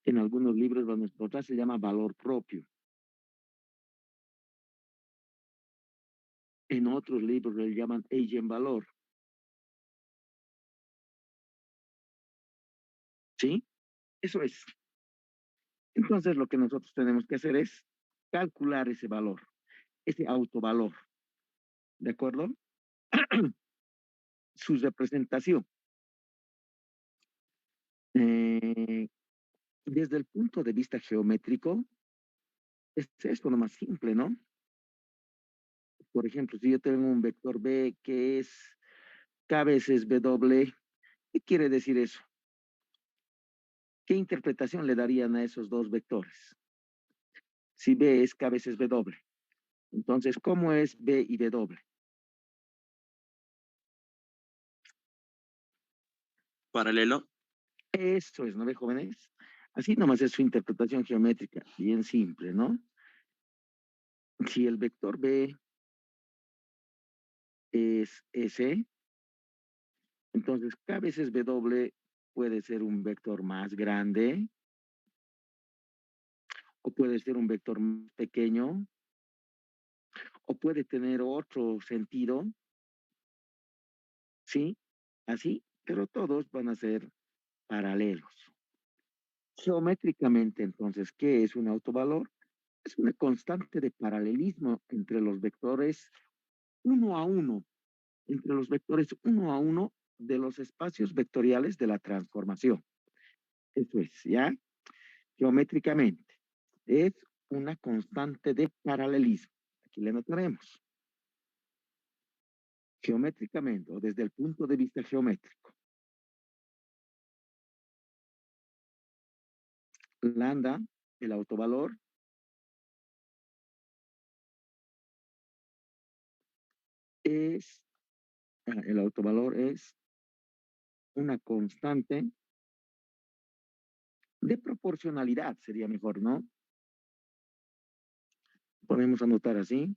En algunos libros van a encontrar, se llama valor propio. En otros libros le llaman eigenvalor. ¿Sí? Eso es. Entonces, lo que nosotros tenemos que hacer es calcular ese valor, ese autovalor, ¿de acuerdo? Su representación. Eh, desde el punto de vista geométrico, es esto lo más simple, ¿no? Por ejemplo, si yo tengo un vector B que es K veces W, ¿qué quiere decir eso? ¿Qué interpretación le darían a esos dos vectores? Si B es K veces W. Entonces, ¿cómo es B y W? Paralelo. Eso es, ¿no ve, jóvenes? Así nomás es su interpretación geométrica, bien simple, ¿no? Si el vector B es S, entonces K veces W puede ser un vector más grande o puede ser un vector más pequeño o puede tener otro sentido, ¿sí? Así, pero todos van a ser paralelos. Geométricamente, entonces, ¿qué es un autovalor? Es una constante de paralelismo entre los vectores uno a uno, entre los vectores uno a uno de los espacios vectoriales de la transformación. Eso es, ¿ya? Geométricamente, es una constante de paralelismo. Aquí le notaremos. Geométricamente, o desde el punto de vista geométrico. Lambda, el autovalor, es, el autovalor es una constante de proporcionalidad, sería mejor, ¿no? Podemos anotar así.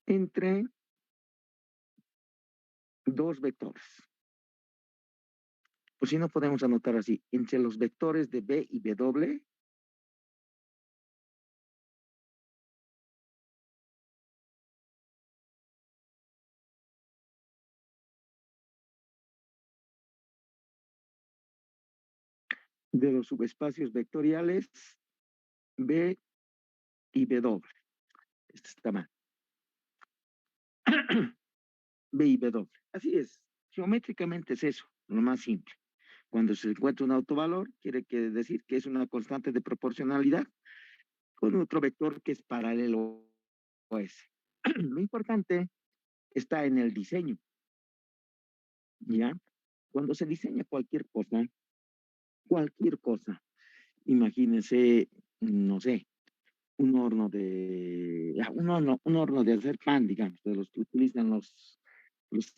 Entre dos vectores. Pues si no podemos anotar así, entre los vectores de B y W, de los subespacios vectoriales B y W. Este está mal. B y W. Así es. Geométricamente es eso, lo más simple. Cuando se encuentra un autovalor, quiere decir que es una constante de proporcionalidad con otro vector que es paralelo a ese. Lo importante está en el diseño, ¿ya? Cuando se diseña cualquier cosa, imagínense, no sé, un horno de hacer pan, digamos, de los que utilizan los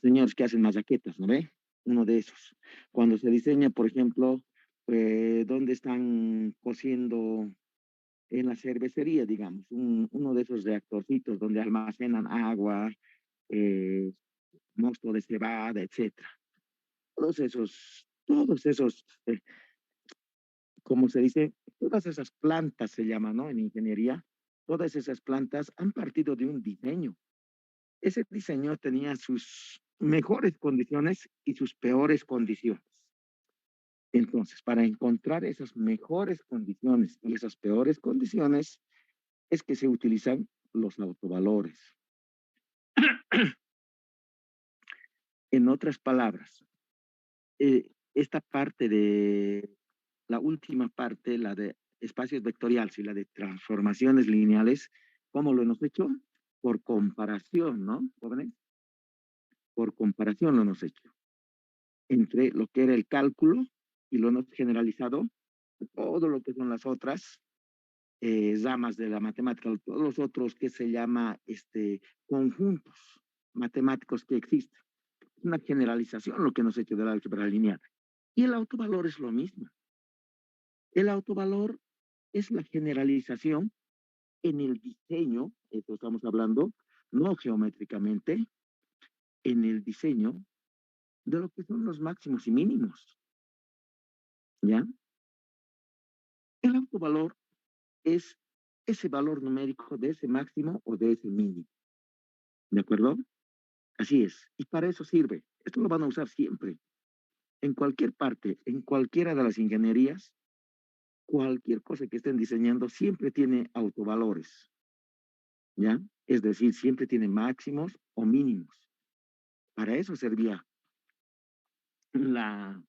señores que hacen machaquetas, ¿no ve? Uno de esos. Cuando se diseña, por ejemplo, donde están cociendo en la cervecería, digamos, uno de esos reactorcitos donde almacenan agua, eh, mosto de cebada, etcétera. Todos esos, como se dice, todas esas plantas se llaman, ¿no? En ingeniería, todas esas plantas han partido de un diseño. Ese diseño tenía sus mejores condiciones y sus peores condiciones. Entonces, para encontrar esas mejores condiciones y esas peores condiciones, es que se utilizan los autovalores. En otras palabras, esta parte de la última parte, la de espacios vectoriales y la de transformaciones lineales, ¿cómo lo hemos hecho? Por comparación, ¿no, jóvenes? Por comparación lo hemos hecho entre lo que era el cálculo y lo hemos generalizado a todo lo que son las otras ramas de la matemática, todos los otros que se llama conjuntos matemáticos que existen. Una generalización lo que hemos hecho del álgebra lineal. Y el autovalor es lo mismo. El autovalor es la generalización En el diseño, esto estamos hablando, no geométricamente, en el diseño de lo que son los máximos y mínimos, ¿ya? El autovalor es ese valor numérico de ese máximo o de ese mínimo, ¿de acuerdo? Así es. Y para eso sirve. Esto lo van a usar siempre, en cualquier parte, en cualquiera de las ingenierías, cualquier cosa que estén diseñando siempre tiene autovalores, ¿ya? Es decir, siempre tiene máximos o mínimos. Para eso servía la,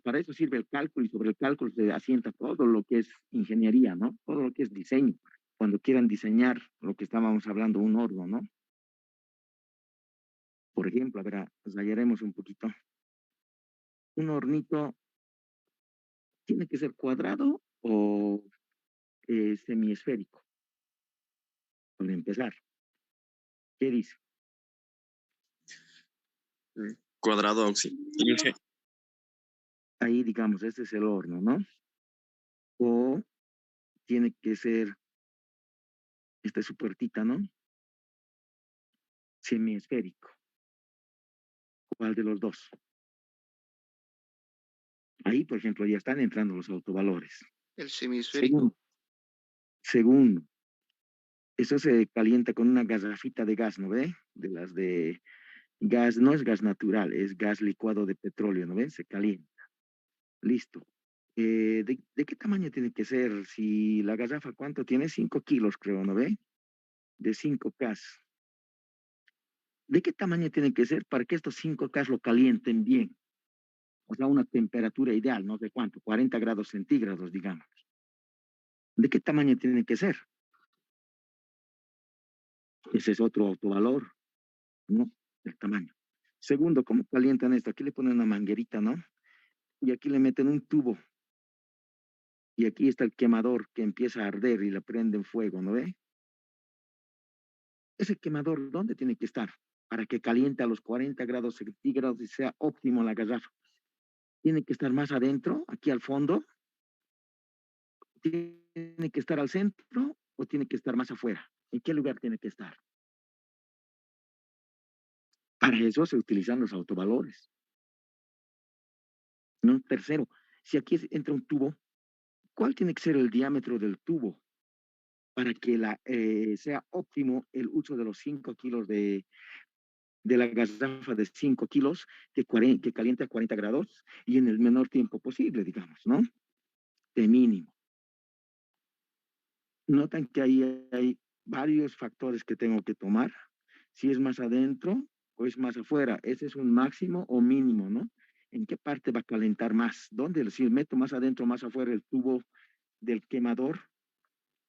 para eso sirve el cálculo y sobre el cálculo se asienta todo lo que es ingeniería, ¿no? Todo lo que es diseño. Cuando quieran diseñar lo que estábamos hablando, un horno, ¿no? Por ejemplo, a ver, hallaremos un poquito. Un hornito tiene que ser cuadrado o semiesférico, para empezar. ¿Qué dice? Cuadrado, sí. Inge. Ahí, digamos, este es el horno, ¿no? O tiene que ser, esta es su puertita, ¿no? Semiesférico. ¿Cuál de los dos? Ahí, por ejemplo, ya están entrando los autovalores. El semisférico. Segundo, eso se calienta con una garrafita de gas, ¿no ve? De las de gas, no es gas natural, es gas licuado de petróleo, ¿no ve? Se calienta. Listo. ¿De qué tamaño tiene que ser? Si la garrafa, ¿cuánto tiene? 5 kilos, creo, ¿no ve? De 5K. ¿De qué tamaño tiene que ser para que estos 5K lo calienten bien? O sea, una temperatura ideal, no sé cuánto, 40 grados centígrados, digamos. ¿De qué tamaño tiene que ser? Ese es otro autovalor, ¿no? El tamaño. Segundo, ¿cómo calientan esto? Aquí le ponen una manguerita, ¿no? Y aquí le meten un tubo. Y aquí está el quemador que empieza a arder y le prenden fuego, ¿no ve? Ese quemador, ¿dónde tiene que estar? Para que caliente a los 40 grados centígrados y sea óptimo la garrafa. Tiene que estar más adentro, aquí al fondo. Tiene que estar al centro o tiene que estar más afuera. ¿En qué lugar tiene que estar? Para eso se utilizan los autovalores. ¿No? Tercero, si aquí entra un tubo, ¿cuál tiene que ser el diámetro del tubo para que sea óptimo el uso de los 5 kilos de la garrafa de 5 kilos que calienta a 40 grados y en el menor tiempo posible, digamos, ¿no? De mínimo. Notan que ahí hay varios factores que tengo que tomar. Si es más adentro o es más afuera. Ese es un máximo o mínimo, ¿no? ¿En qué parte va a calentar más? ¿Dónde? Si meto más adentro o más afuera el tubo del quemador,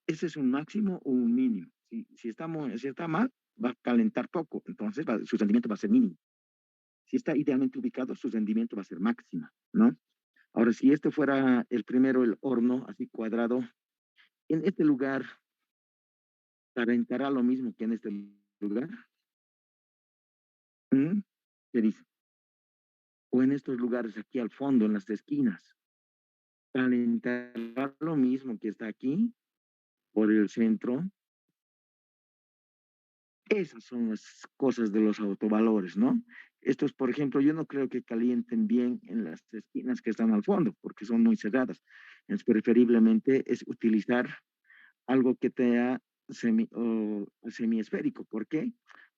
ese es un máximo o un mínimo. Si está mal, va a calentar poco, entonces su rendimiento va a ser mínimo. Si está idealmente ubicado, su rendimiento va a ser máximo, ¿no? Ahora, si este fuera el primero, el horno, así cuadrado, en este lugar, ¿calentará lo mismo que en este lugar? ¿Mm? ¿Qué dice? O en estos lugares aquí al fondo, en las esquinas, ¿calentará lo mismo que está aquí por el centro? Esas son las cosas de los autovalores, ¿no? Estos, por ejemplo, yo no creo que calienten bien en las esquinas que están al fondo, porque son muy cerradas. Es preferiblemente es utilizar algo que sea semiesférico. ¿Por qué?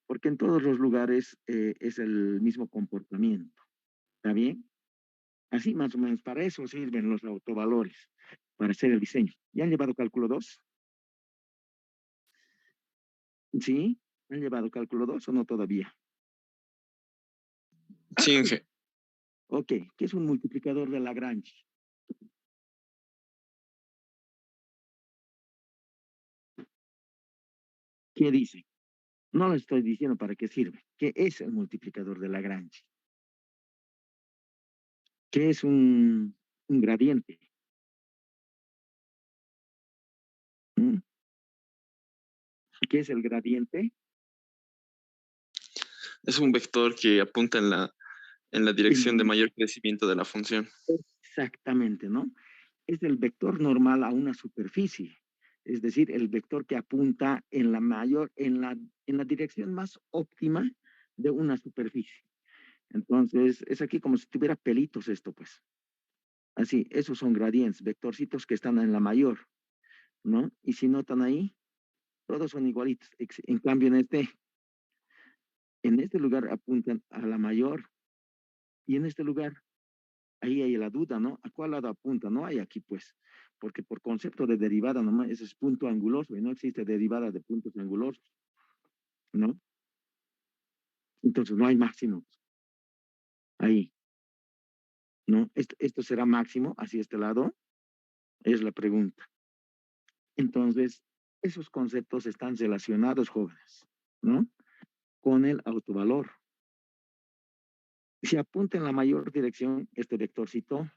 Porque en todos los lugares es el mismo comportamiento. ¿Está bien? Así más o menos, para eso sirven los autovalores, para hacer el diseño. ¿Ya han llevado cálculo 2? ¿Sí? ¿Han llevado cálculo 2 o no todavía? Sí, Inge. Ok, ¿qué es un multiplicador de Lagrange? ¿Qué dice? No le estoy diciendo para qué sirve. ¿Qué es el multiplicador de Lagrange? ¿Qué es un gradiente? ¿Mm? ¿Qué es el gradiente? Es un vector que apunta en la dirección de El- mayor crecimiento de la función. Exactamente, ¿no? Es el vector normal a una superficie. es decir, el vector que apunta en la mayor, en la dirección más óptima de una superficie. Entonces, es aquí como si tuviera pelitos esto, pues. Así, esos son gradientes, vectorcitos que están en la mayor, ¿no? Y si notan ahí, todos son igualitos. En cambio, en este lugar apuntan a la mayor y en este lugar, ahí hay la duda, ¿no? ¿A cuál lado apunta? No hay aquí, pues, porque por concepto de derivada nomás, ese es punto anguloso y no existe derivada de puntos angulosos, ¿no? Entonces no hay máximos ahí, ¿no? Esto será máximo hacia este lado, es la pregunta. Entonces, esos conceptos están relacionados, jóvenes, ¿no? Con el autovalor. Si apunta en la mayor dirección este vectorcito,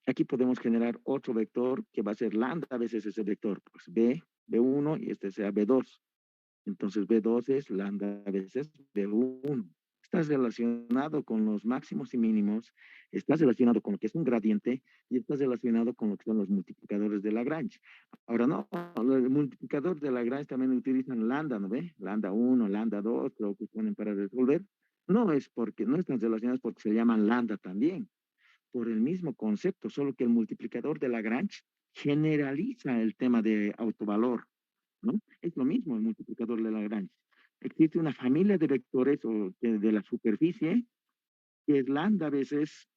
aquí podemos generar otro vector que va a ser lambda a veces ese vector, pues B1 y este sea B2. Entonces B2 es lambda a veces B1. Está relacionado con los máximos y mínimos, está relacionado con lo que es un gradiente y está relacionado con lo que son los multiplicadores de Lagrange. Ahora no, el multiplicador de Lagrange también utilizan lambda, ¿no ve? Lambda 1, lambda 2, creo que ponen para resolver. No es porque, no están relacionados porque se llaman lambda también, por el mismo concepto, solo que el multiplicador de Lagrange generaliza el tema de autovalor, ¿no? Es lo mismo el multiplicador de Lagrange. Existe una familia de vectores de la superficie que es lambda a veces,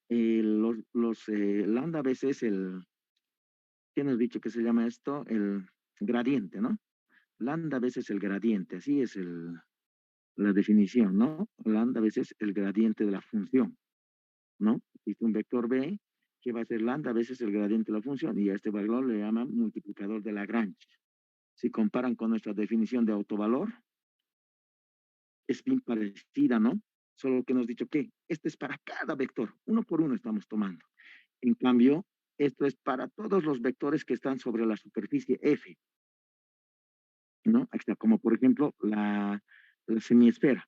lambda a veces ¿qué nos has dicho que se llama esto? El gradiente, ¿no? Lambda a veces el gradiente, así es la definición, ¿no? Lambda a veces el gradiente de la función, ¿no? Existe un vector B que va a ser lambda a veces el gradiente de la función y a este valor le llaman multiplicador de Lagrange. Si comparan con nuestra definición de autovalor, es bien parecida, ¿no? Solo que nos ha dicho que este es para cada vector, uno por uno estamos tomando. En cambio, esto es para todos los vectores que están sobre la superficie F, ¿no? Aquí está, como por ejemplo la semiesfera.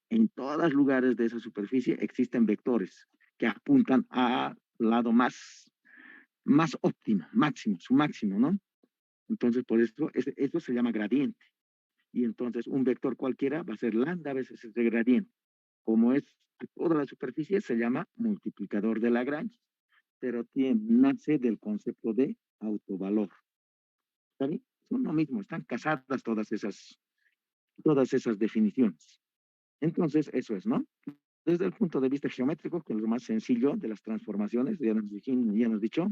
En todos lugares de esa superficie existen vectores que apuntan al lado más óptimo, máximo, su máximo, ¿no? Entonces, por eso, eso se llama gradiente. Y entonces, un vector cualquiera va a ser lambda a veces ese gradiente. Como es a toda la superficie, se llama multiplicador de Lagrange, pero nace del concepto de autovalor. ¿Está bien? Son lo mismo, están casadas todas esas definiciones. Entonces, eso es, ¿no? Desde el punto de vista geométrico, que es lo más sencillo de las transformaciones, ya nos dicho,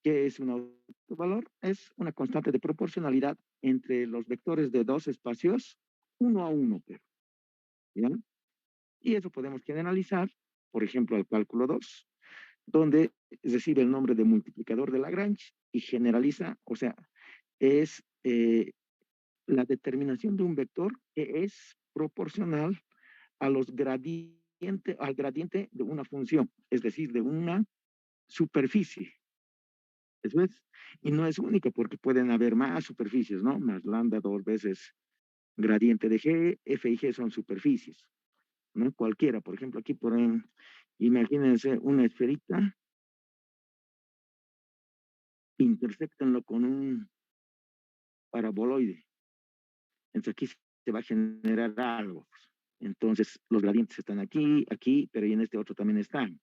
que es un autovalor, es una constante de proporcionalidad entre los vectores de dos espacios, uno a uno, pero, ¿ya? Y eso podemos generalizar, por ejemplo, al cálculo 2, donde recibe el nombre de multiplicador de Lagrange y generaliza, o sea, es la determinación de un vector que es proporcional a al gradiente de una función, es decir, de una superficie. Eso es. Y no es único porque pueden haber más superficies, ¿no? Más lambda dos veces gradiente de G, F y G son superficies, ¿no? Cualquiera, por ejemplo, aquí imagínense una esferita, intersectenlo con un paraboloide. Entonces aquí se va a generar algo. Entonces los gradientes están aquí, aquí, pero y en este otro también están,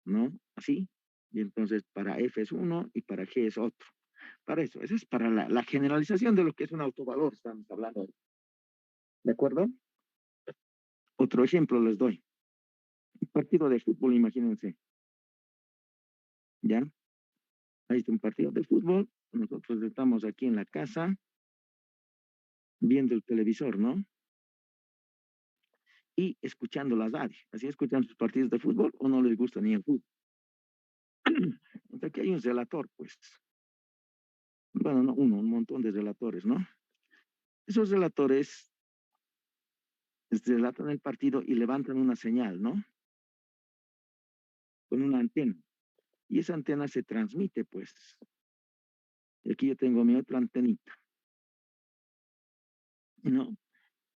¿no? Así. Y entonces para F es uno y para G es otro. Para eso es para la generalización de lo que es un autovalor, estamos hablando. ¿De acuerdo? Otro ejemplo les doy. Un partido de fútbol, imagínense. ¿Ya? Ahí está un partido de fútbol. Nosotros estamos aquí en la casa viendo el televisor, ¿no? Y escuchando las radios. Así escuchan sus partidos de fútbol o no les gusta ni el fútbol. Entonces aquí hay un relator, pues. Bueno, no uno, un montón de relatores, ¿no? Esos relatores relatan el partido y levantan una señal, ¿no? Con una antena. Y esa antena se transmite, pues. Y aquí yo tengo mi otra antenita, ¿no?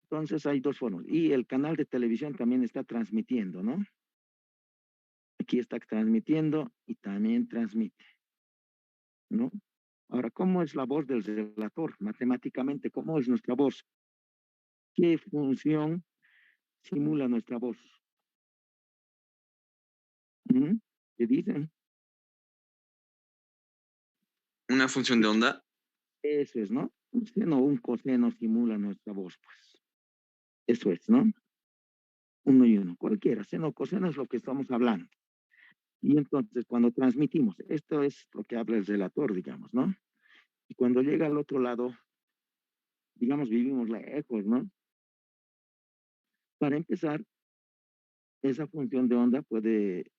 Entonces hay dos formas. Y el canal de televisión también está transmitiendo, ¿no? Aquí está transmitiendo y también transmite, ¿no? Ahora, ¿cómo es la voz del relator? Matemáticamente, ¿cómo es nuestra voz? ¿Qué función simula nuestra voz? ¿Mm? ¿Qué dicen? Una función de onda. Eso es, ¿no? Un seno o un coseno simula nuestra voz, pues. Eso es, ¿no? Uno y uno, cualquiera. Seno o coseno es lo que estamos hablando. Y entonces, cuando transmitimos, esto es lo que habla el relator, digamos, ¿no? Y cuando llega al otro lado, digamos, vivimos lejos, ¿no? Para empezar, esa función de onda puede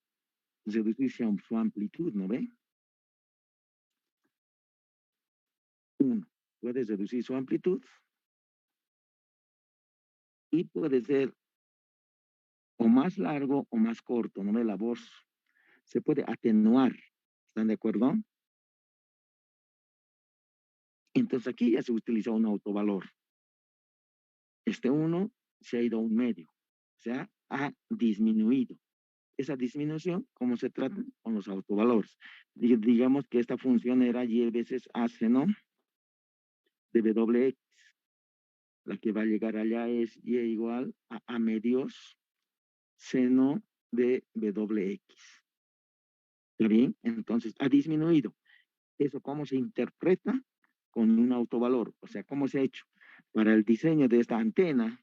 reducirse a su amplitud, ¿no ve? Uno, puede reducir su amplitud y puede ser o más largo o más corto, ¿no ve? La voz se puede atenuar, ¿están de acuerdo? Entonces aquí ya se utiliza un autovalor. Este uno se ha ido a un medio, o sea, ha disminuido. Esa disminución, ¿cómo se trata? Con los autovalores. Digamos que esta función era y veces a seno de wx. La que va a llegar allá es y igual a medios seno de wx. ¿Está bien? Entonces, ha disminuido. ¿Eso cómo se interpreta? Con un autovalor. O sea, ¿cómo se ha hecho? Para el diseño de esta antena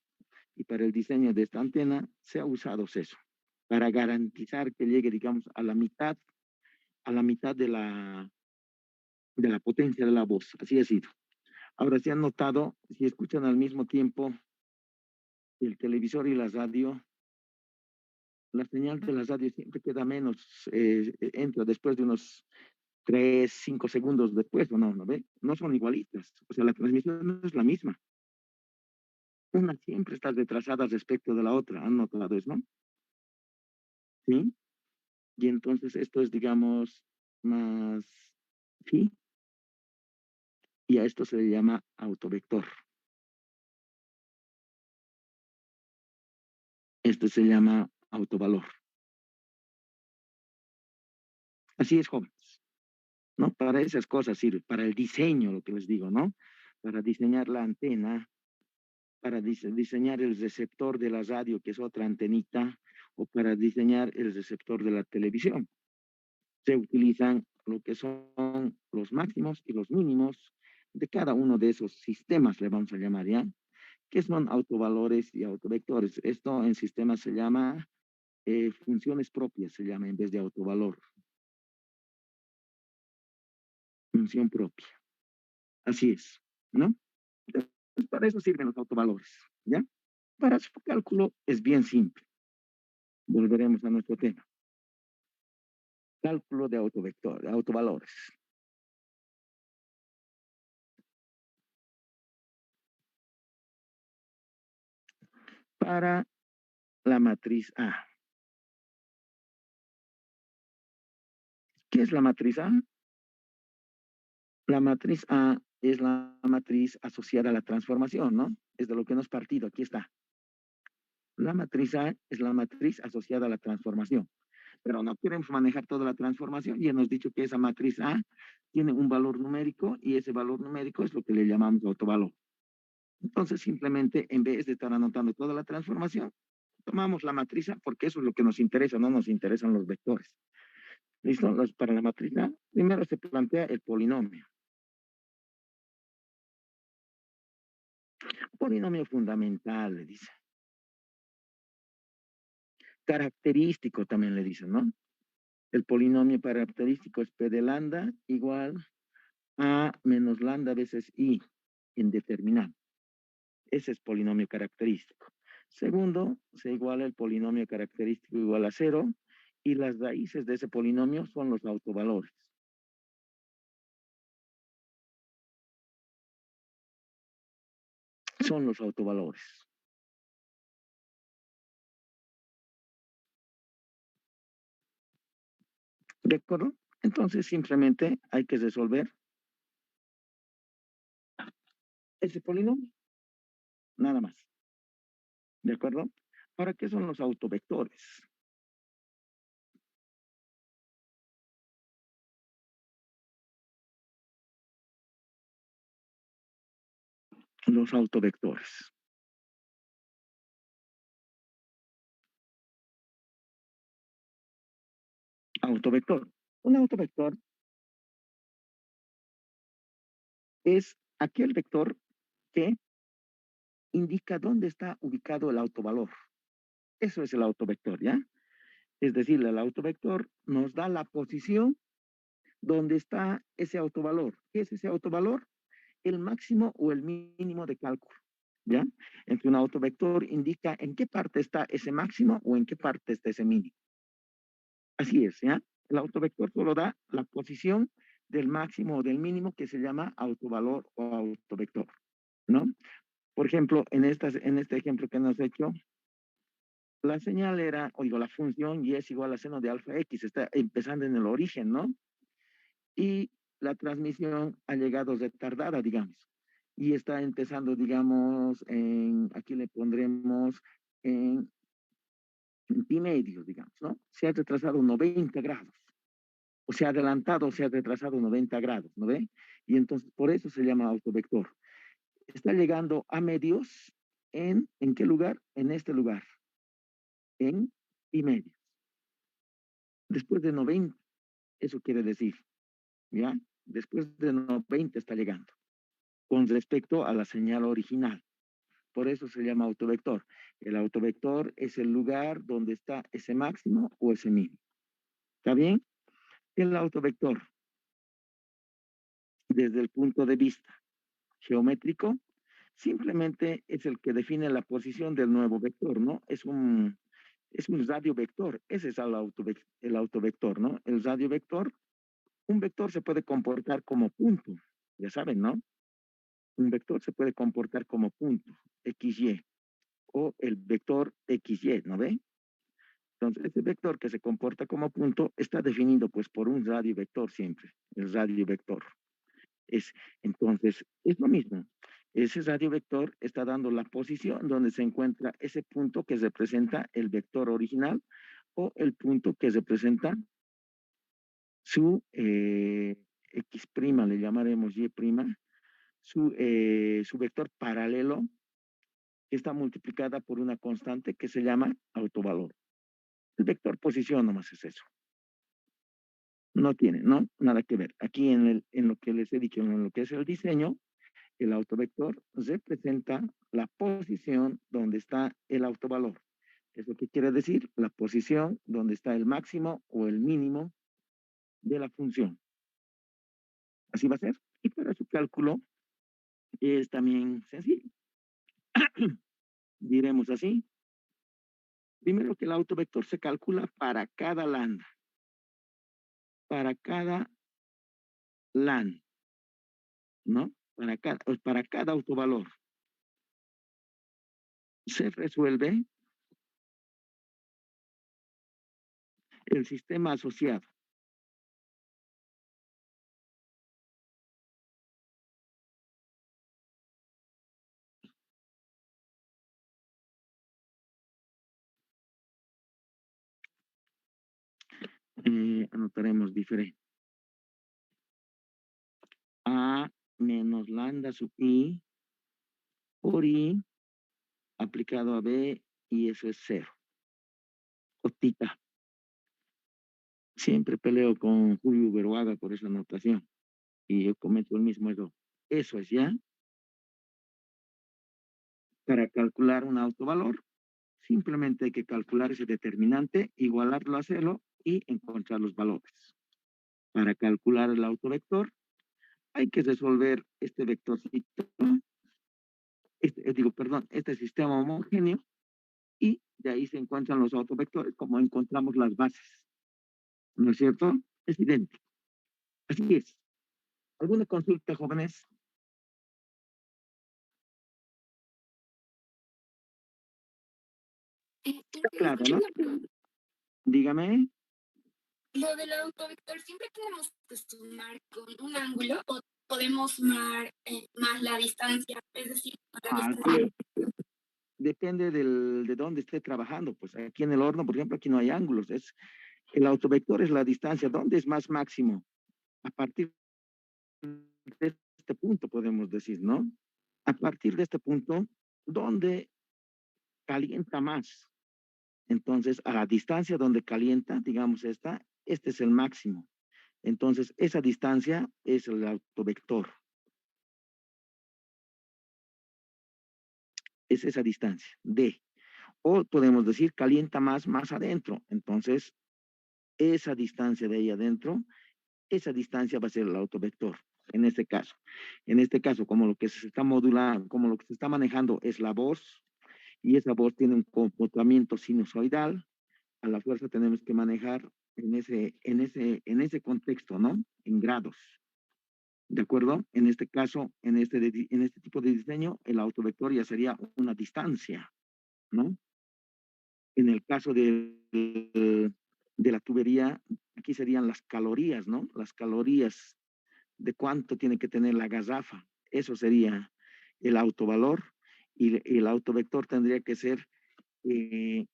y para el diseño de esta antena se ha usado eso para garantizar que llegue, digamos, a la mitad de la potencia de la voz. Así ha sido. Ahora, si han notado, si escuchan al mismo tiempo el televisor y la radio, la señal de la radio siempre queda menos, entra después de unos 3, 5 segundos después, ¿o no? ¿No ve? No son igualitas. O sea, la transmisión no es la misma. Una siempre está retrasada respecto de la otra. ¿Han notado eso, no? ¿Sí? Y entonces esto es, digamos, más, ¿sí? Y a esto se le llama autovector. Esto se llama autovalor. Así es, jóvenes, ¿no? Para esas cosas sirve, para el diseño, lo que les digo, ¿no? Para diseñar la antena, para diseñar el receptor de la radio, que es otra antenita, o para diseñar el receptor de la televisión. Se utilizan lo que son los máximos y los mínimos de cada uno de esos sistemas, le vamos a llamar, ¿ya? Que son autovalores y autovectores. Esto en sistemas se llama funciones propias, se llama en vez de autovalor. Función propia. Así es, ¿no? Entonces, para eso sirven los autovalores, ¿ya? Para su cálculo es bien simple. Volveremos a nuestro tema. Cálculo de autovector, de autovalores. Para la matriz A. ¿Qué es la matriz A? La matriz A es la matriz asociada a la transformación, ¿no? Es de lo que hemos partido, aquí está. La matriz A es la matriz asociada a la transformación. Pero no queremos manejar toda la transformación. Ya hemos dicho que esa matriz A tiene un valor numérico y ese valor numérico es lo que le llamamos autovalor. Entonces, simplemente, en vez de estar anotando toda la transformación, tomamos la matriz A porque eso es lo que nos interesa, no nos interesan los vectores. ¿Listo? Para la matriz A, primero se plantea el polinomio. Polinomio fundamental, le dice. Característico también le dicen, ¿no? El polinomio característico es P de lambda igual a menos lambda veces I en determinado. Ese es polinomio característico. Segundo, se iguala el polinomio característico igual a cero y las raíces de ese polinomio son los autovalores. Son los autovalores. ¿De acuerdo? Entonces simplemente hay que resolver ese polinomio, nada más. ¿De acuerdo? Ahora, ¿qué son los autovectores? los autovectores. Autovector. Un autovector es aquel vector que indica dónde está ubicado el autovalor. Eso es el autovector, ¿ya? Es decir, el autovector nos da la posición donde está ese autovalor. ¿Qué es ese autovalor? El máximo o el mínimo de cálculo, ¿ya? Entre un autovector indica en qué parte está ese máximo o en qué parte está ese mínimo. Así es, ¿ya? El autovector solo da la posición del máximo o del mínimo que se llama autovalor o autovector, ¿no? Por ejemplo, en este ejemplo que nos ha hecho, la señal era, o digo, la función y es igual a seno de alfa x, está empezando en el origen, ¿no? Y la transmisión ha llegado retardada, digamos, y está empezando, digamos, aquí le pondremos en pi medio, digamos, ¿no? Se ha retrasado 90 grados, o se ha adelantado, o se ha retrasado 90 grados, ¿no ve? Y entonces, por eso se llama autovector. Está llegando a medios ¿en qué lugar? En este lugar, en pi medio. Después de 90, eso quiere decir, ¿ya? Después de 90 está llegando, con respecto a la señal original. Por eso se llama autovector. El autovector es el lugar donde está ese máximo o ese mínimo. ¿Está bien? El autovector, desde el punto de vista geométrico, simplemente es el que define la posición del nuevo vector, ¿no? Es un radiovector. Ese es el autovector, ¿no? El radiovector, un vector se puede comportar como punto, ya saben, ¿no? Un vector se puede comportar como punto, XY, o el vector XY, ¿no ve? Entonces, ese vector que se comporta como punto está definido pues por un radiovector siempre, el radiovector. Entonces, es lo mismo. Ese radiovector está dando la posición donde se encuentra ese punto que representa el vector original o el punto que representa su X', le llamaremos Y', su vector paralelo que está multiplicada por una constante que se llama autovalor. El vector posición nomás es eso. No tiene, ¿no? Nada que ver. Aquí en lo que les he dicho, en lo que es el diseño, el autovector representa la posición donde está el autovalor. ¿Eso qué quiere decir? La posición donde está el máximo o el mínimo de la función. Así va a ser. Y para su cálculo es también sencillo. Diremos así. Primero que el autovector se calcula para cada lambda. Para cada LAN, ¿no? Para cada autovalor. Se resuelve el sistema asociado. Anotaremos diferente. A menos lambda sub I por I aplicado a B y eso es 0. Cotita. Siempre peleo con Julio Beruaga por esa anotación y yo cometo el mismo error. Eso es ya. Para calcular un autovalor, simplemente hay que calcular ese determinante, igualarlo a 0 y encontrar los valores. Para calcular el autovector, hay que resolver este vectorcito, este sistema homogéneo, y de ahí se encuentran los autovectores, como encontramos las bases. ¿No es cierto? Es idéntico. Así es. ¿Alguna consulta, jóvenes? Claro, ¿no? Dígame. Lo del autovector, ¿siempre tenemos que sumar con un ángulo o podemos sumar más la distancia? Es decir, la distancia. Depende de dónde esté trabajando. Pues aquí en el horno, por ejemplo, aquí no hay ángulos. El autovector es la distancia. ¿Dónde es más máximo? A partir de este punto podemos decir, ¿no? A partir de este punto, ¿dónde calienta más? Entonces, a la distancia donde calienta, digamos este es el máximo. Entonces, esa distancia es el autovector. Es esa distancia, D. O podemos decir calienta más adentro. Entonces, esa distancia de ahí adentro, esa distancia va a ser el autovector. En este caso. En este caso, como lo que se está modulando, como lo que se está manejando es la voz, y esa voz tiene un comportamiento sinusoidal, a la fuerza tenemos que manejar en ese contexto, ¿no? En grados. ¿De acuerdo? En este caso, en este tipo de diseño, el autovector ya sería una distancia, ¿no? En el caso de la tubería, aquí serían las calorías, ¿no? Las calorías de cuánto tiene que tener la garrafa. Eso sería el autovalor y el autovector tendría que ser, eh,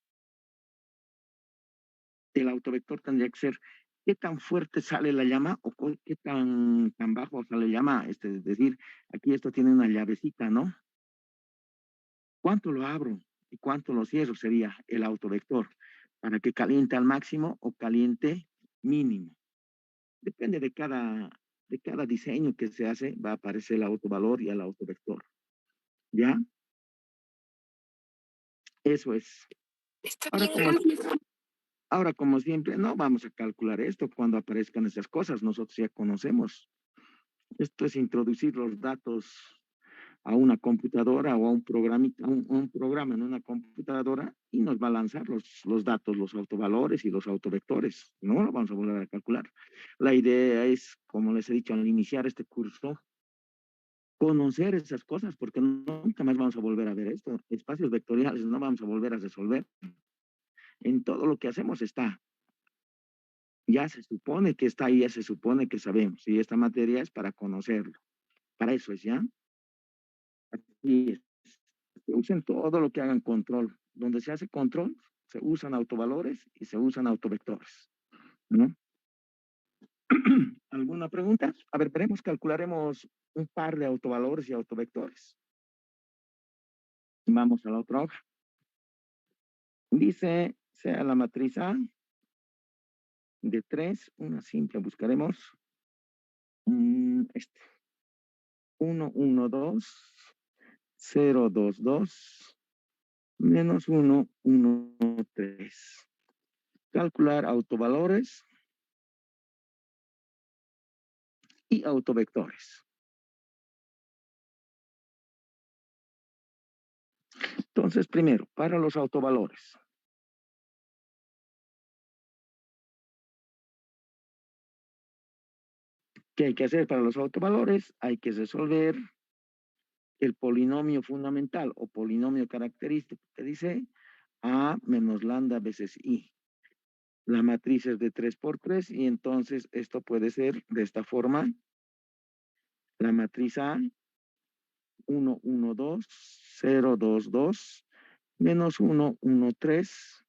el autovector tendría que ser qué tan fuerte sale la llama o qué tan bajo sale la llama. Es decir, aquí esto tiene una llavecita, ¿no? ¿Cuánto lo abro y cuánto lo cierro? Sería el autovector para que caliente al máximo o caliente mínimo. Depende de cada diseño que se hace, va a aparecer el autovalor y el autovector. ¿Ya? Eso es. Está Ahora, bien, como, gracias. ahora, como siempre, no vamos a calcular esto cuando aparezcan esas cosas. Nosotros ya conocemos. Esto es introducir los datos a una computadora o a un programa en una computadora y nos va a lanzar los datos, los autovalores y los autovectores. No lo vamos a volver a calcular. La idea es, como les he dicho al iniciar este curso, conocer esas cosas porque nunca más vamos a volver a ver esto. Espacios vectoriales no vamos a volver a resolver. En todo lo que hacemos está. Ya se supone que está ahí, ya se supone que sabemos. Y esta materia es para conocerlo. Para eso es, ¿ya? Así es. Usen todo lo que hagan control. Donde se hace control, se usan autovalores y se usan autovectores, ¿no? ¿Alguna pregunta? A ver, veremos, calcularemos un par de autovalores y autovectores. Vamos a la otra hoja. Dice, sea la matriz A de 3, una simple, buscaremos 1, 1, 2, 0, 2, 2, menos 1, 1, 3. Calcular autovalores y autovectores. Entonces, primero, para los autovalores. ¿Qué hay que hacer para los autovalores? Hay que resolver el polinomio fundamental o polinomio característico que dice A menos lambda veces I. La matriz es de 3 por 3 y entonces esto puede ser de esta forma. La matriz A, 1, 1, 2, 0, 2, 2, menos 1, 1, 3,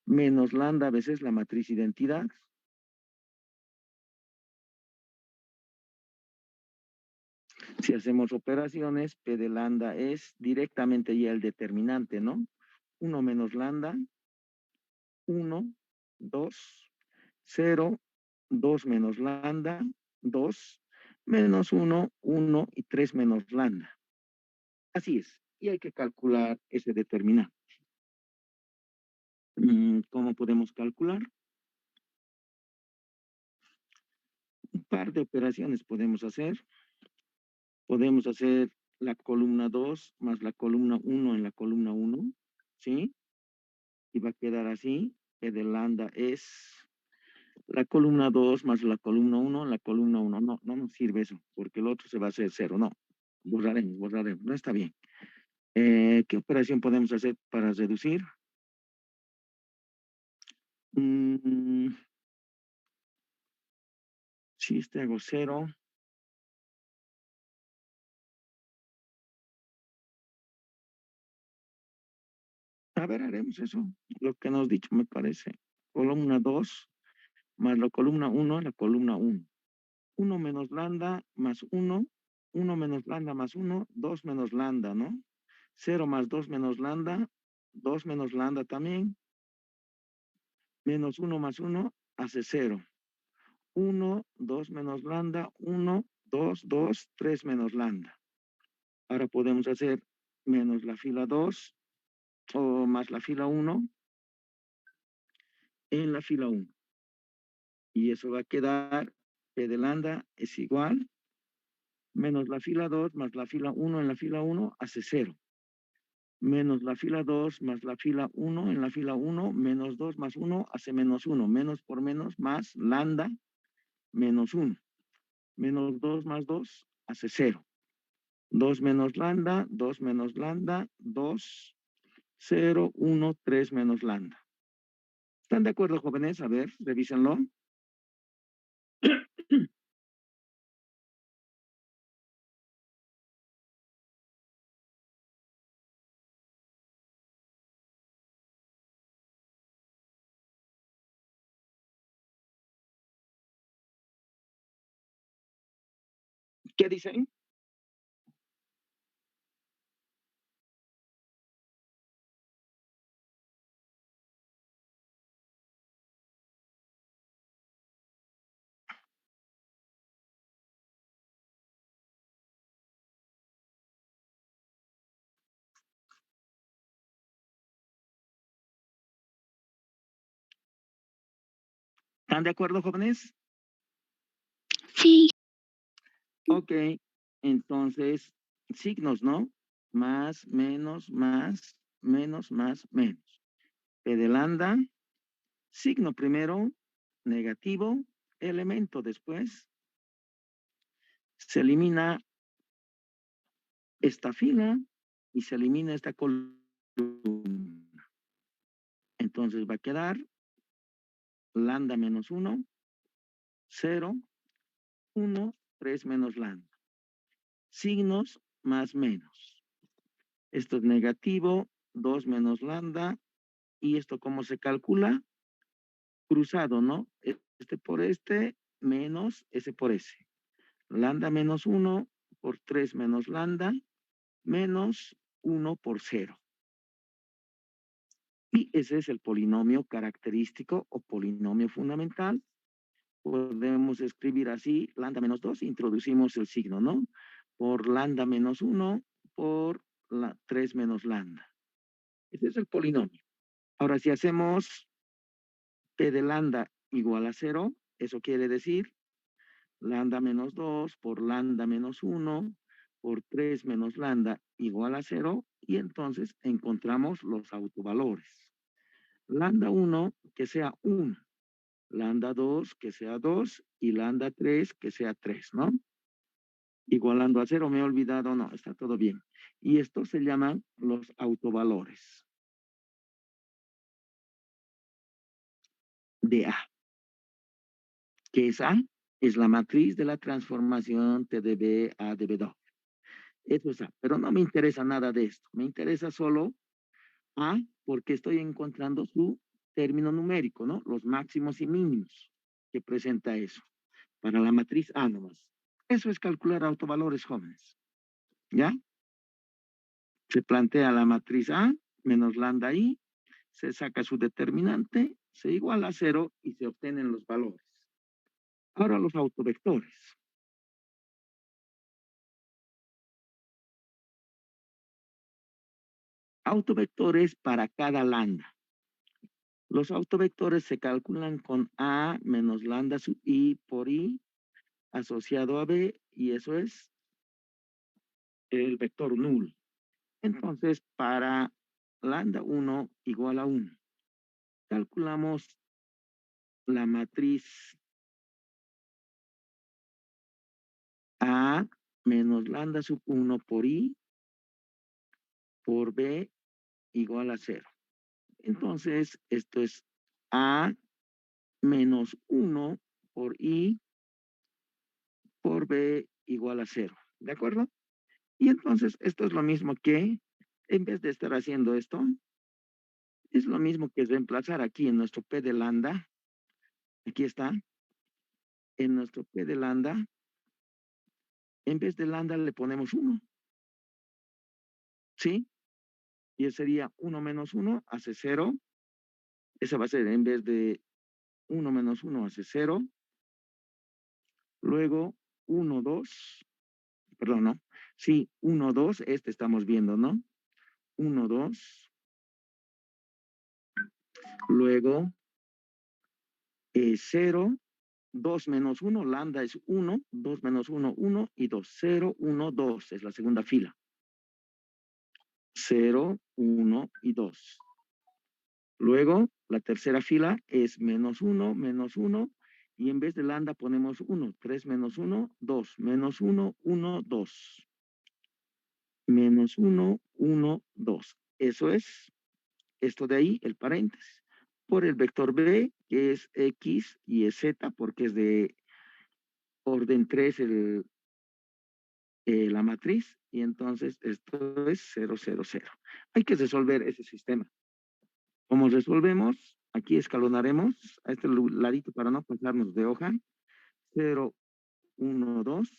menos lambda veces la matriz identidad. Si hacemos operaciones, P de lambda es directamente ya el determinante, ¿no? 1 menos lambda, 1, 2, 0, 2 menos lambda, 2, menos 1, 1 y 3 menos lambda. Así es. Y hay que calcular ese determinante. ¿Cómo podemos calcular? Un par de operaciones podemos hacer. Podemos hacer la columna 2 más la columna 1 en la columna 1, ¿sí? Y va a quedar así, que de lambda es la columna 2 más la columna 1 en la columna 1. No, no nos sirve eso, porque el otro se va a hacer 0, no. Borraremos, no está bien. ¿Qué operación podemos hacer para reducir? Si este hago 0, a ver, haremos eso, lo que nos dicho me parece. Columna 2 más la columna 1 en la columna 1. 1 menos lambda más 1, 1 menos lambda más 1, 2 menos lambda, ¿no? 0 más 2 menos lambda, 2 menos lambda también, menos 1 más 1 hace 0. 1, 2 menos lambda, 1, 2, 2, 3 menos lambda. Ahora podemos hacer menos la fila 2 o más la fila 1 en la fila 1. Y eso va a quedar, P de lambda es igual, menos la fila 2 más la fila 1 en la fila 1 hace 0. Menos la fila 2 más la fila 1 en la fila 1, menos 2 más 1 hace menos 1. Menos por menos más lambda menos 1. Menos 2 más 2 hace 0. 2 menos lambda, 2 menos lambda, 2, 0, 1, 3 menos lambda. ¿Están de acuerdo, jóvenes? A ver, revísenlo. ¿Qué dicen? ¿Están de acuerdo, jóvenes? Sí. Ok, entonces, signos, ¿no? Más, menos, más, menos, más, menos. P de lambda, signo primero, negativo, elemento después. Se elimina esta fila y se elimina esta columna. Entonces va a quedar lambda menos 1, 0, 1, 3 menos lambda. Signos más menos. Esto es negativo, 2 menos lambda. ¿Y esto cómo se calcula? Cruzado, ¿no? Este por este menos ese por ese. Lambda menos 1 por 3 menos lambda menos 1 por 0. Y ese es el polinomio característico o polinomio fundamental. Podemos escribir así, lambda menos 2, introducimos el signo, ¿no? Por lambda menos 1 por 3 menos lambda. Ese es el polinomio. Ahora, si hacemos P de lambda igual a 0, eso quiere decir lambda menos 2 por lambda menos 1 por 3 menos lambda igual a 0, y entonces encontramos los autovalores. Lambda 1 que sea 1, lambda 2 que sea 2 y lambda 3 que sea 3, ¿no? Igualando a 0, me he olvidado, no, está todo bien. Y estos se llaman los autovalores de A. ¿Qué es A? Es la matriz de la transformación T de B a de B2. Eso es A, pero no me interesa nada de esto. Me interesa solo A porque estoy encontrando su término numérico, ¿no? Los máximos y mínimos que presenta eso. Para la matriz A nomás. Eso es calcular autovalores, jóvenes. ¿Ya? Se plantea la matriz A menos lambda I, se saca su determinante, se iguala a 0 y se obtienen los valores. Ahora los autovectores. Autovectores para cada lambda. Los autovectores se calculan con A menos lambda sub I por I asociado a B, y eso es el vector nulo. Entonces, para lambda 1 igual a 1, calculamos la matriz A menos lambda sub 1 por I por B igual a 0. Entonces, esto es A menos 1 por I por B igual a 0. ¿De acuerdo? Y entonces, esto es lo mismo que, en vez de estar haciendo esto, es lo mismo que reemplazar aquí en nuestro P de lambda. Aquí está. En nuestro P de lambda En vez de lambda le ponemos 1, ¿sí? Y ese sería 1 menos 1 hace 0. Esa va a ser en vez de 1 menos 1 hace 0. Luego 1, 2. Perdón, ¿no? Sí, 1, 2. Este estamos viendo, ¿no? 1, 2. Luego 0. 2 menos 1, lambda es 1, 2 menos 1, 1 y 2. 0, 1, 2 es la segunda fila. 0, 1 y 2. Luego, la tercera fila es menos 1, y en vez de lambda ponemos 1. 3 menos 1, 2. Menos 1, 1, 2. Menos 1, 1, 2. Eso es esto de ahí, el paréntesis. Por el vector B, que es X y es Z, porque es de orden 3 la matriz, y entonces esto es 0, 0, 0. Hay que resolver ese sistema. ¿Cómo resolvemos? Aquí escalonaremos a este ladito para no pasarnos de hoja. 0, 1, 2,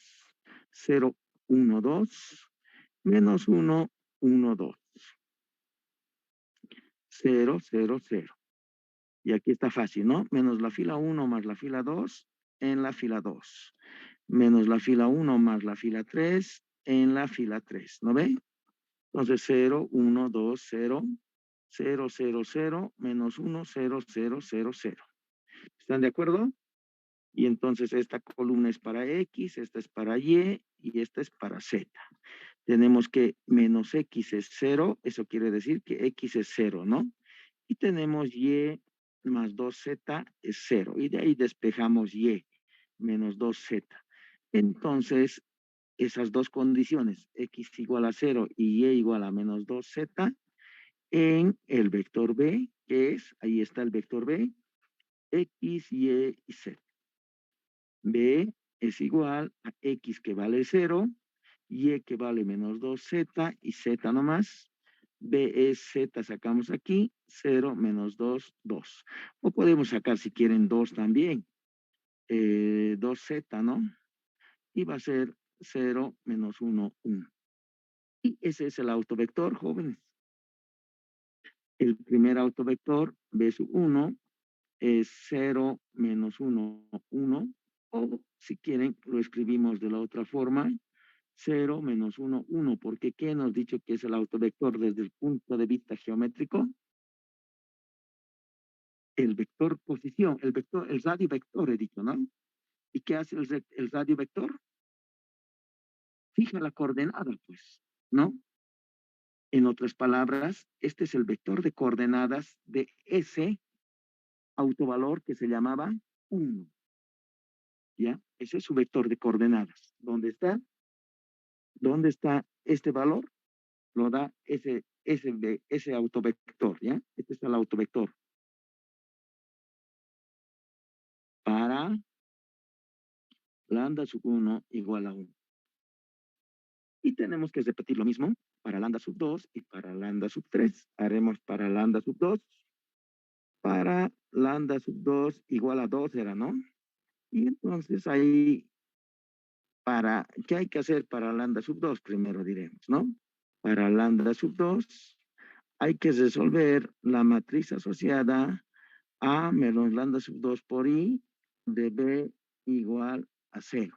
0, 1, 2, menos 1, 1, 2. 0, 0, 0. Y aquí está fácil, ¿no? Menos la fila 1 más la fila 2 en la fila 2. Menos la fila 1 más la fila 3 en la fila 3. ¿No ve? Entonces 0, 1, 2, 0, 0, 0, 0, menos 1, 0, 0, 0, 0. ¿Están de acuerdo? Y entonces esta columna es para X, esta es para Y y esta es para Z. Tenemos que menos X es 0, eso quiere decir que X es 0, ¿no? Y tenemos Y más 2Z es 0. Y de ahí despejamos Y menos 2Z. Entonces, esas dos condiciones, X igual a 0 y Y igual a menos 2Z, en el vector B, que es, ahí está el vector B, X, Y y Z. B es igual a X que vale 0, Y que vale menos 2Z y Z nomás. B es Z, sacamos aquí, 0 menos 2, 2. O podemos sacar si quieren 2 también, 2Z, ¿no? Y va a ser 0 menos 1, 1. Y ese es el autovector, jóvenes. El primer autovector, B sub 1, es 0 menos 1, 1. O si quieren, lo escribimos de la otra forma, 0 menos 1, 1, porque ¿qué nos ha dicho que es el autovector desde el punto de vista geométrico? El vector posición, el radio vector he dicho, ¿no? ¿Y qué hace el radio vector? Fija la coordenada, pues, ¿no? En otras palabras, este es el vector de coordenadas de ese autovalor que se llamaba 1, ¿ya? Ese es su vector de coordenadas. ¿Dónde está? ¿Dónde está este valor? Lo da ese autovector, ¿ya? Este es el autovector. Para lambda sub 1 igual a 1. Y tenemos que repetir lo mismo para lambda sub 2 y para lambda sub 3. Haremos para lambda sub 2. Para lambda sub 2 igual a 2 era, ¿no? Y entonces ahí, ¿qué hay que hacer para lambda sub 2? Primero diremos, ¿no? Para lambda sub 2 hay que resolver la matriz asociada a menos lambda sub 2 por I de B igual a 0.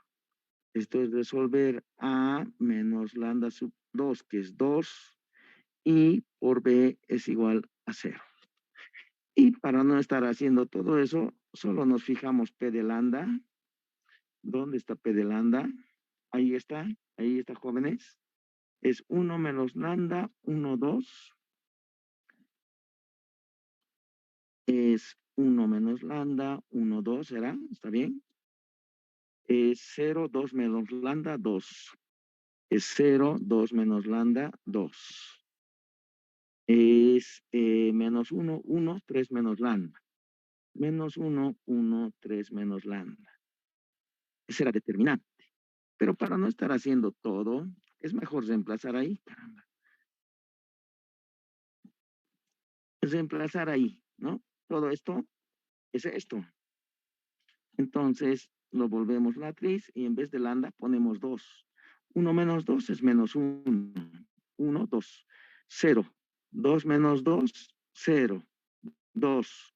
Esto es resolver A menos lambda sub 2, que es 2, y por B es igual a 0. Y para no estar haciendo todo eso, solo nos fijamos P de lambda. ¿Dónde está P de lambda? Ahí está, jóvenes. Es 1 menos lambda, 1, 2. Es 1 menos lambda, 1, 2, ¿será? ¿Está bien? Es 0, 2 menos lambda, 2. Es 0, 2 menos lambda, 2. Es menos 1, 1, 3 menos lambda. Menos 1, 1, 3 menos lambda. Ese era determinante. Pero para no estar haciendo todo, es mejor reemplazar ahí. Caramba. Reemplazar ahí, ¿no? Todo esto es esto. Entonces, lo volvemos matriz y en vez de lambda ponemos 2. 1 menos 2 es menos 1. 1, 2. 0. 2 menos 2, 0. 2.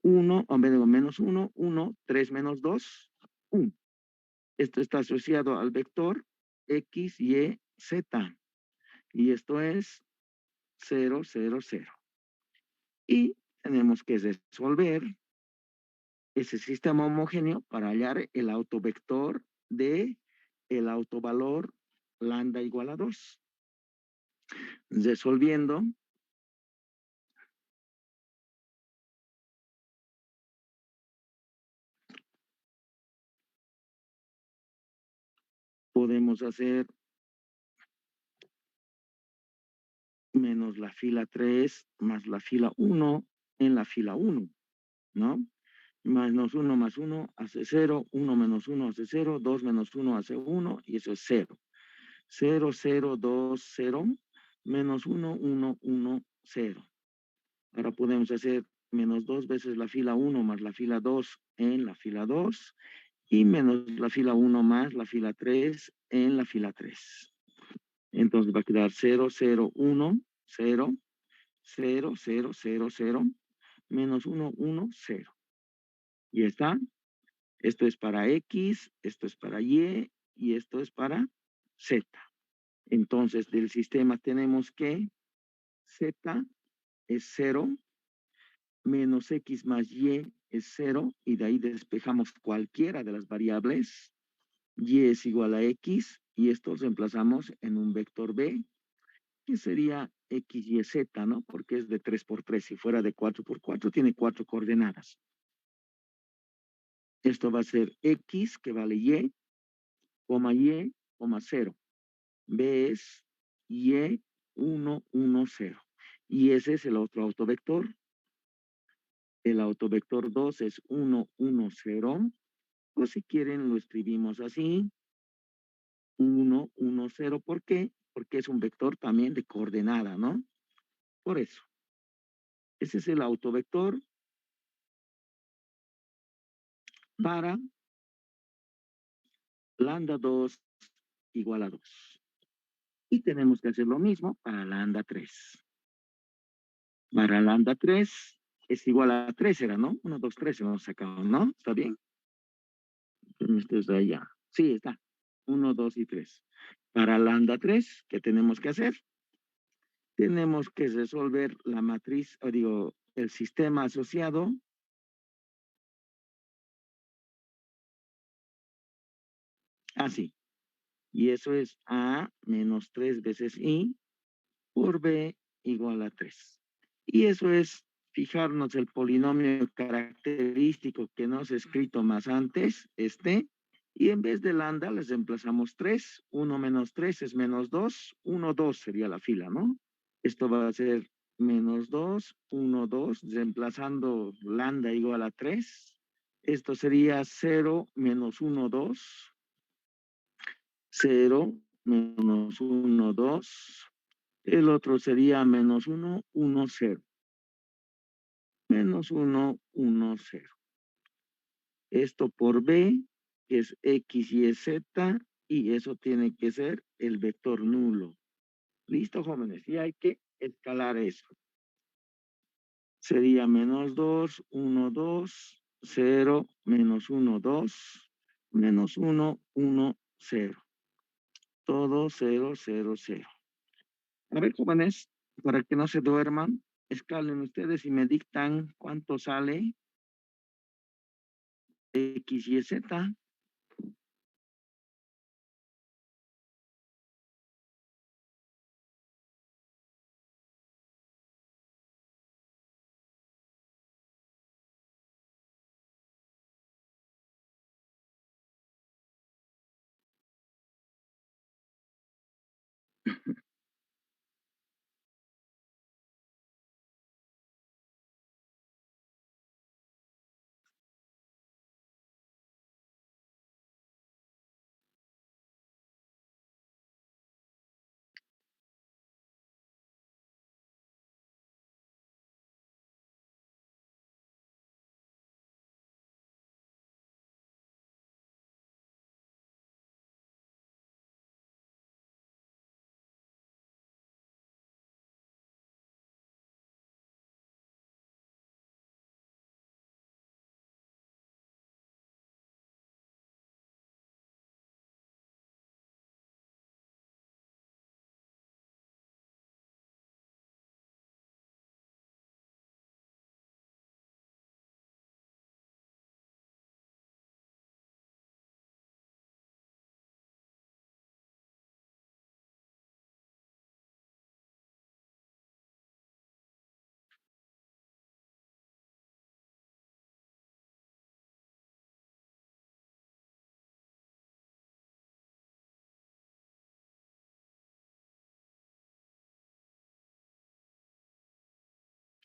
1, o menos 1, 1. 3 menos 2, 1. Esto está asociado al vector X, Y, Z. Y esto es 0, 0, 0. Y tenemos que resolver ese sistema homogéneo para hallar el autovector de el autovalor lambda igual a 2. Resolviendo, podemos hacer menos la fila 3 más la fila 1 en la fila 1, ¿no? Menos 1 más 1 hace 0, 1 menos 1 hace 0, 2 menos 1 hace 1, y eso es 0. 0, 0, 2, 0, menos 1, 1, 1, 0. Ahora podemos hacer menos 2 veces la fila 1 más la fila 2 en la fila 2, y menos la fila 1 más la fila 3 en la fila 3. Entonces va a quedar 0, 0, 1, 0, 0, 0, 0, 0, menos 1, 1, 0. Y está. Esto es para X, esto es para y esto es para Z. Entonces, del sistema tenemos que Z es 0, menos X más Y es 0, y de ahí despejamos cualquiera de las variables. Y es igual a X, y esto reemplazamos en un vector B, que sería X, Y, Z, ¿no? Porque es de 3 por 3. Si fuera de 4 por 4, tiene 4 coordenadas. Esto va a ser X, que vale Y, coma 0. B es Y, 1, 1, 0. Y ese es el otro autovector. El autovector 2 es 1, 1, 0. O si quieren, lo escribimos así. 1, 1, 0. ¿Por qué? Porque es un vector también de coordenada, ¿no? Por eso. Ese es el autovector para lambda 2 igual a 2. Y tenemos que hacer lo mismo para lambda 3. Para lambda 3 es igual a 3, era, ¿no? 1, 2, 3 hemos sacado, ¿no? ¿Está bien? Esto es de allá. Sí, está. 1, 2 y 3. Para lambda 3, ¿qué tenemos que hacer? Tenemos que resolver la matriz, o digo, el sistema asociado así. Y eso es A menos 3 veces I por B igual a 3. Y eso es fijarnos el polinomio característico que nos he escrito más antes, y en vez de lambda les reemplazamos 3, 1 menos 3 es menos 2, 1, 2 sería la fila, ¿no? Esto va a ser menos 2, 1, 2, reemplazando lambda igual a 3. Esto sería 0 menos 1, 2, 0 menos 1, 2. El otro sería menos 1, 1, 0. Menos 1, 1, 0. Esto por B, que es X, Y, Z, y eso tiene que ser el vector nulo. ¿Listo, jóvenes? Y hay que escalar eso. Sería menos 2, 1, 2, 0, menos 1, 2, menos 1, 1, 0. Todo 0, 0, 0. A ver, jóvenes, para que no se duerman, escalen ustedes y me dictan cuánto sale X, Y, Z.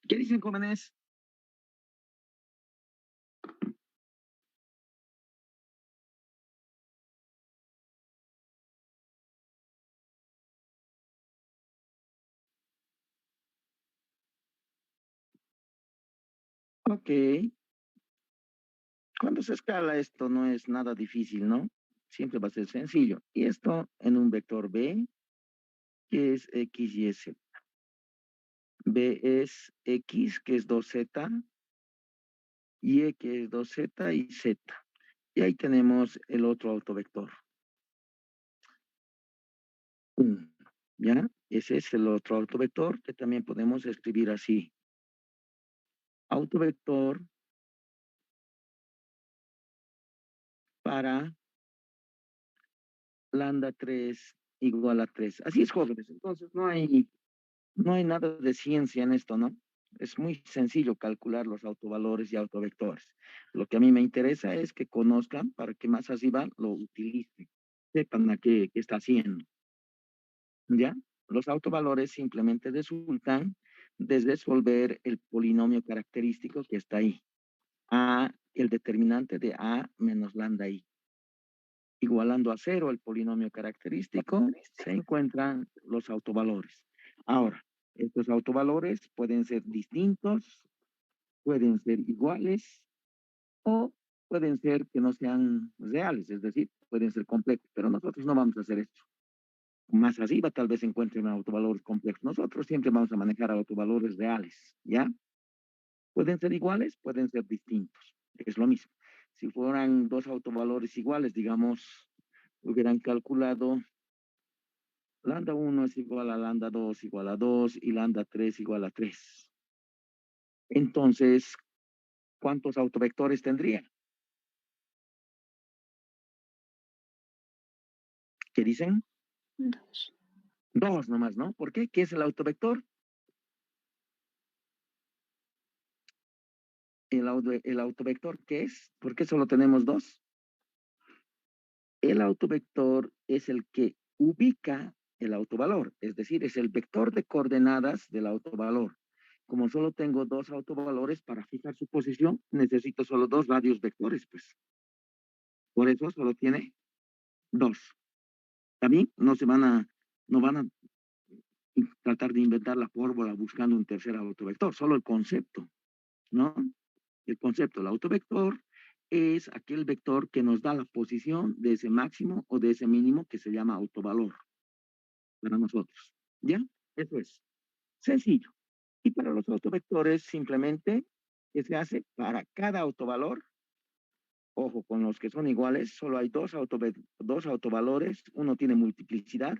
¿Qué dicen, jóvenes? Ok. Cuando se escala esto no es nada difícil, ¿no? Siempre va a ser sencillo. Y esto en un vector B, que es X y Z. B es X, que es 2Z, Y, que es 2Z y Z. Y ahí tenemos el otro autovector. ¿Ya? Ese es el otro autovector que también podemos escribir así. Autovector para lambda 3 igual a 3. Así es, jóvenes. Entonces no hay nada de ciencia en esto, ¿no? Es muy sencillo calcular los autovalores y autovectores. Lo que a mí me interesa es que conozcan para que más arriba lo utilicen, sepan a qué está haciendo. ¿Ya? Los autovalores simplemente resultan de resolver el polinomio característico que está ahí. A, el determinante de A menos lambda I. Igualando a cero el polinomio característico, se encuentran los autovalores. Ahora, estos autovalores pueden ser distintos, pueden ser iguales o pueden ser que no sean reales, es decir, pueden ser complejos, pero nosotros no vamos a hacer esto. Más arriba tal vez se encuentren autovalores complejos. Nosotros siempre vamos a manejar autovalores reales, ¿ya? Pueden ser iguales, pueden ser distintos. Es lo mismo. Si fueran dos autovalores iguales, digamos, hubieran calculado lambda 1 es igual a lambda 2 igual a 2 y lambda 3 igual a 3. Entonces, ¿cuántos autovectores tendría? ¿Qué dicen? Dos. Dos nomás, ¿no? ¿Por qué? ¿Qué es el autovector? El autovector, ¿qué es? ¿Por qué solo tenemos dos? El autovector es el que ubica el autovalor, es decir, es el vector de coordenadas del autovalor. Como solo tengo dos autovalores para fijar su posición, necesito solo dos radios vectores, pues. Por eso solo tiene dos. ¿Está bien? No van a tratar de inventar la fórmula buscando un tercer autovector, solo el concepto, ¿no? El concepto del autovector es aquel vector que nos da la posición de ese máximo o de ese mínimo que se llama autovalor para nosotros. ¿Ya? Eso es sencillo. Y para los autovectores, simplemente, ¿qué se hace? Para cada autovalor, ojo, con los que son iguales, solo hay dos autovalores, uno tiene multiplicidad,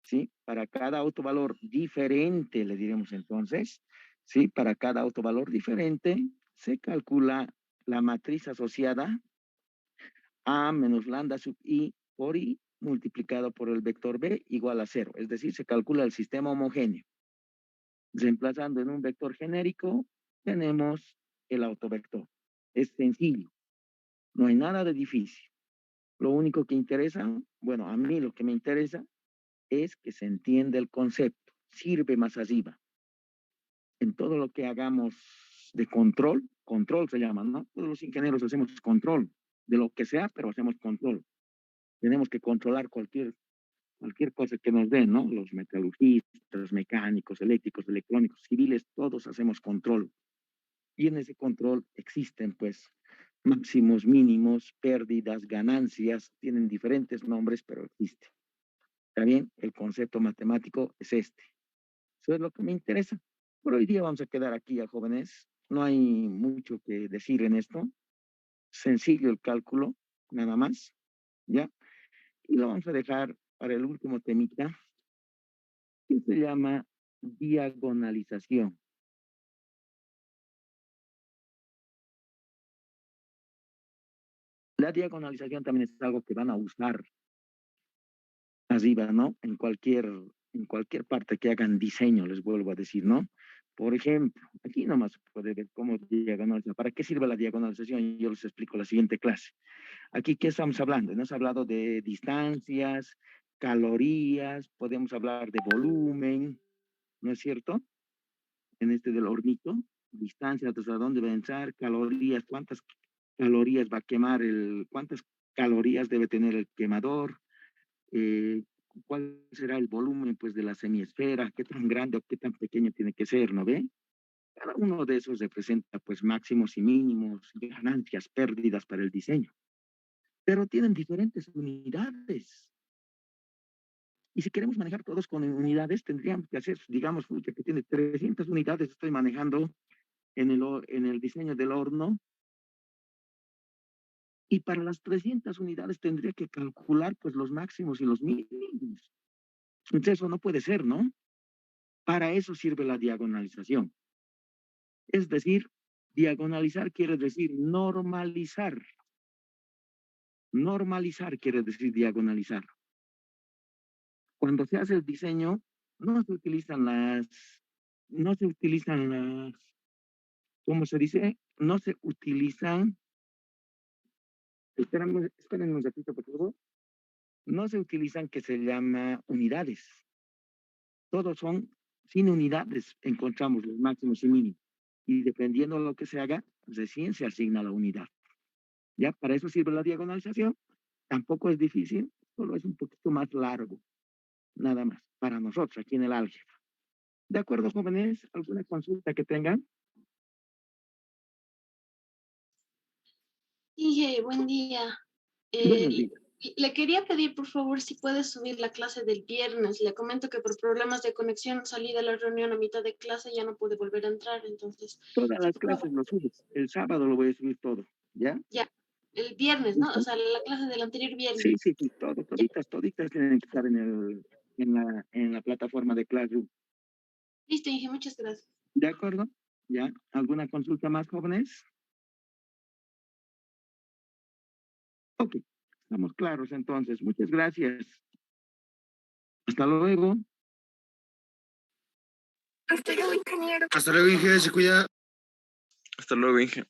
¿sí? Para cada autovalor diferente, le diremos entonces, ¿sí? Para cada autovalor diferente, se calcula la matriz asociada A menos lambda sub I por I multiplicado por el vector B igual a 0. Es decir, se calcula el sistema homogéneo. Reemplazando en un vector genérico, tenemos el autovector. Es sencillo, no hay nada de difícil. Lo único que interesa, bueno, a mí lo que me interesa es que se entienda el concepto, sirve más arriba. En todo lo que hagamos de control, control se llama, ¿no? Todos los ingenieros hacemos control de lo que sea, pero hacemos control. Tenemos que controlar cualquier cosa que nos den, ¿no? Los metalurgistas, mecánicos, eléctricos, electrónicos, civiles, todos hacemos control. Y en ese control existen, pues, máximos, mínimos, pérdidas, ganancias, tienen diferentes nombres, pero existe. ¿Está bien? El concepto matemático es este. Eso es lo que me interesa. Por hoy día vamos a quedar aquí, a jóvenes. No hay mucho que decir en esto. Sencillo el cálculo, nada más. ¿Ya? Y lo vamos a dejar para el último temita, que se llama diagonalización. La diagonalización también es algo que van a usar arriba, ¿no? En cualquier parte que hagan diseño, les vuelvo a decir, ¿no? Por ejemplo, aquí nomás se puede ver cómo diagonalizar. ¿Para qué sirve la diagonalización? Yo les explico en la siguiente clase. Aquí, ¿qué estamos hablando? Hemos hablado de distancias, calorías, podemos hablar de volumen, ¿no es cierto? en este del hornito, distancia hasta dónde va a entrar, calorías, cuántas calorías va a quemar cuántas calorías debe tener el quemador, cuál será el volumen pues de la semiesfera, qué tan grande o qué tan pequeño tiene que ser, ¿no ve? Cada uno de esos representa pues máximos y mínimos, ganancias, pérdidas para el diseño, pero tienen diferentes unidades. Y si queremos manejar todos con unidades, tendríamos que hacer, digamos, que tiene 300 unidades, estoy manejando en el diseño del horno, y para las 300 unidades tendría que calcular pues los máximos y los mínimos. Entonces eso no puede ser, ¿no? Para eso sirve la diagonalización. Es decir, diagonalizar quiere decir normalizar. Normalizar quiere decir diagonalizar. Cuando se hace el diseño, no se utilizan ¿cómo se dice? No se utilizan, esperen un ratito, por favor. No se utilizan que se llama unidades. Todos son sin unidades, encontramos los máximos y mínimos. Y dependiendo de lo que se haga, recién se asigna la unidad. Ya, para eso sirve la diagonalización. Tampoco es difícil, solo es un poquito más largo, nada más, para nosotros aquí en el álgebra. ¿De acuerdo, jóvenes? ¿Alguna consulta que tengan? Inge, buen día. Buenos días. Le quería pedir, por favor, si puede subir la clase del viernes. Le comento que por problemas de conexión salí de la reunión a mitad de clase y ya no pude volver a entrar, entonces... Todas las por favor. clases lo subes. El sábado lo voy a subir todo, ¿ya? Ya, el viernes, ¿no? ¿Listo? O sea, la clase del anterior viernes. Sí, toditas tienen que estar en la plataforma de Classroom. Listo, Inge, muchas gracias. ¿De acuerdo? ¿Ya? ¿Alguna consulta más, jóvenes? Ok, estamos claros entonces. Muchas gracias. Hasta luego. Hasta luego, ingeniero. Hasta luego, Inge, se cuida. Hasta luego, Inge.